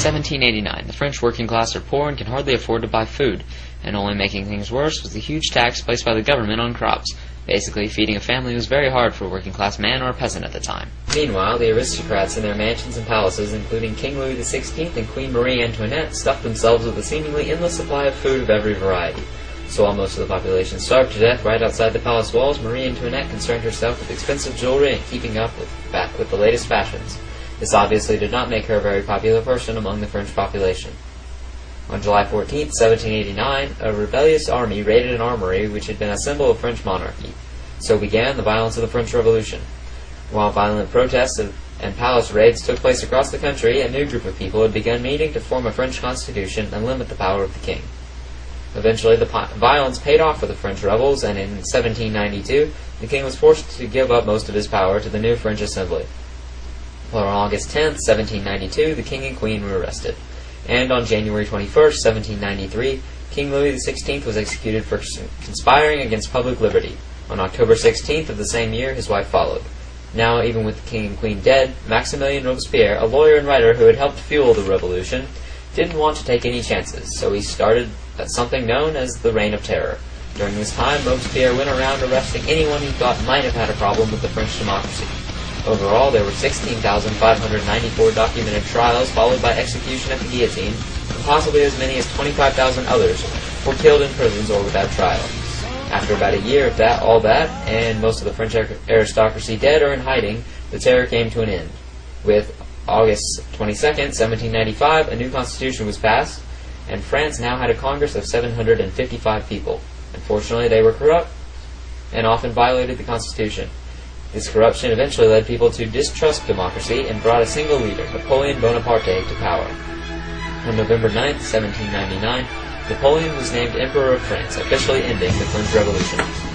1789. The French working class are poor and can hardly afford to buy food, and only making things worse was the huge tax placed by the government on crops. Basically, feeding a family was very hard for a working class man or a peasant at the time. Meanwhile, the aristocrats in their mansions and palaces, including King Louis XVI and Queen Marie Antoinette, stuffed themselves with a seemingly endless supply of food of every variety. So while most of the population starved to death right outside the palace walls, Marie Antoinette concerned herself with expensive jewelry and keeping up with the latest fashions. This obviously did not make her a very popular person among the French population. On July 14, 1789, a rebellious army raided an armory which had been a symbol of French monarchy. So began the violence of the French Revolution. While violent protests and palace raids took place across the country, a new group of people had begun meeting to form a French constitution and limit the power of the king. Eventually, the violence paid off for the French rebels, and in 1792, the king was forced to give up most of his power to the new French Assembly. Well, on August 10, 1792, the king and queen were arrested. And on January 21, 1793, King Louis XVI was executed for conspiring against public liberty. On October 16th of the same year, his wife followed. Now, even with the king and queen dead, Maximilien Robespierre, a lawyer and writer who had helped fuel the revolution, didn't want to take any chances, so he started something known as the Reign of Terror. During this time, Robespierre went around arresting anyone he thought might have had a problem with the French democracy. Overall, there were 16,594 documented trials, followed by execution at the guillotine, and possibly as many as 25,000 others were killed in prisons or without trial. After about a year of all that, and most of the French aristocracy dead or in hiding, the terror came to an end. With August 22nd, 1795, a new constitution was passed, and France now had a Congress of 755 people. Unfortunately, they were corrupt and often violated the Constitution. This corruption eventually led people to distrust democracy and brought a single leader, Napoleon Bonaparte, to power. On November 9, 1799, Napoleon was named Emperor of France, officially ending the French Revolution.